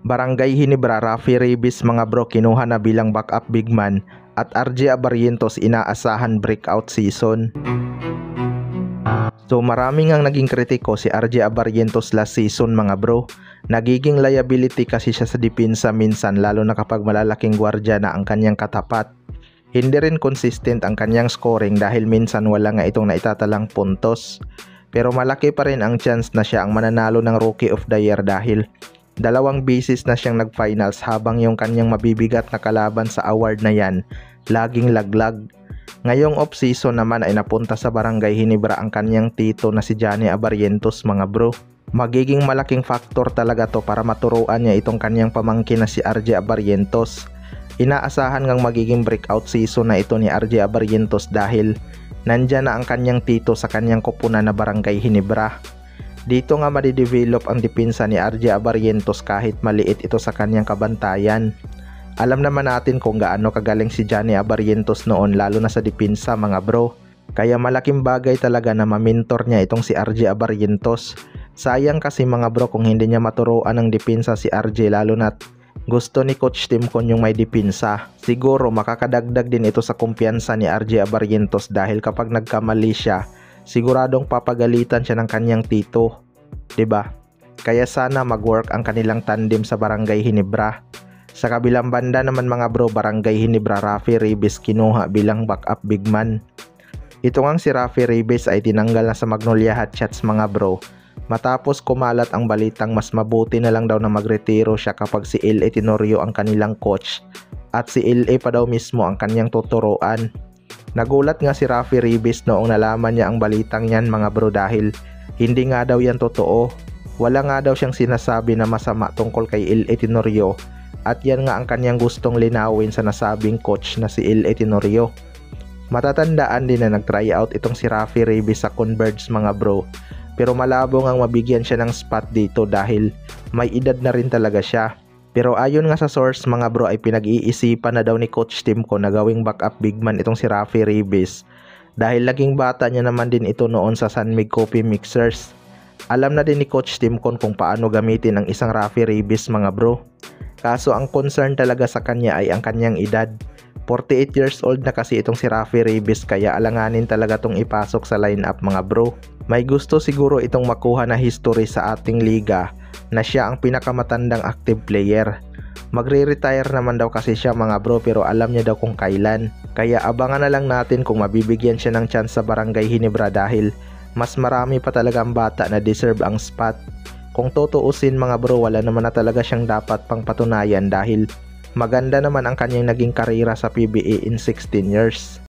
Barangay Ginebra, Raffy Reyes mga bro kinuha na bilang backup big man at RJ Abarrientos inaasahan breakout season. So maraming ang naging kritiko si RJ Abarrientos last season mga bro. Nagiging liability kasi siya sa depensa minsan lalo na kapag malalaking gwardya na ang kanyang katapat. Hindi rin consistent ang kanyang scoring dahil minsan wala nga itong naitatalang puntos. Pero malaki pa rin ang chance na siya ang mananalo ng Rookie of the Year dahil 2 beses na siyang nag-finals habang yung kanyang mabibigat na kalaban sa award na yan laging laglag. Ngayong off-season naman ay napunta sa Barangay Ginebra ang kanyang tito na si Johnny Abarrientos mga bro. Magiging malaking factor talaga to para maturuan niya itong kanyang pamangkin na si RJ Abarrientos. Inaasahan ngang magiging breakout season na ito ni RJ Abarrientos dahil nandyan na ang kanyang tito sa kanyang koponan na Barangay Ginebra. Dito nga madidevelop ang depensa ni RJ Abarrientos kahit maliit ito sa kanyang kabantayan. Alam naman natin kung gaano kagaling si Johnny Abarrientos noon lalo na sa depensa mga bro. Kaya malaking bagay talaga na ma-mentor niya itong si RJ Abarrientos. Sayang kasi mga bro kung hindi niya maturuan ng depensa si RJ lalo na gusto ni Coach Timcon yung may depensa. Siguro makakadagdag din ito sa kumpiyansa ni RJ Abarrientos dahil kapag nagkamali siya, siguradong papagalitan siya ng kanyang tito, 'di ba? Kaya sana mag-work ang kanilang tandem sa Barangay Ginebra. Sa kabilang banda naman mga bro, Barangay Ginebra, Raffy Reyes kinuha bilang backup big man. Ito ngang si Raffy Reyes ay tinanggal na sa Magnolia Hotshots mga bro. Matapos kumalat ang balitang mas mabuti na lang daw na magretiro siya kapag si L.A. Tenorio ang kanilang coach at si L.A. pa daw mismo ang kanyang tuturuan. Nagulat nga si Raffy Reyes noong nalaman niya ang balitang yan mga bro dahil hindi nga daw yan totoo. Wala nga daw siyang sinasabi na masama tungkol kay L.A. Tenorio at yan nga ang kanyang gustong linawin sa nasabing coach na si L.A. Tenorio. Matatandaan din na nag-try out itong si Raffy Reyes sa Converge mga bro, pero malabo ngang mabigyan siya ng spot dito dahil may edad na rin talaga siya. Pero ayon nga sa source mga bro ay pinag-iisipan na daw ni Coach Timcon na gawing backup big man itong si Raffy Reyes dahil laging bata niya naman din ito noon sa San Mig Coffee Mixers. Alam na din ni Coach Timcon kung paano gamitin ang isang Raffy Reyes mga bro. Kaso ang concern talaga sa kanya ay ang kanyang edad. 48 years old na kasi itong si Raffy Reyes kaya alanganin talaga tong ipasok sa lineup mga bro. May gusto siguro itong makuha na history sa ating liga na siya ang pinakamatandang active player. Magre-retire naman daw kasi siya mga bro pero alam niya daw kung kailan. Kaya abangan na lang natin kung mabibigyan siya ng chance sa Barangay Ginebra dahil mas marami pa talagang bata na deserve ang spot. Kung tutuusin mga bro wala naman na talaga siyang dapat pang patunayan dahil maganda naman ang kanyang naging karera sa PBA in 16 years.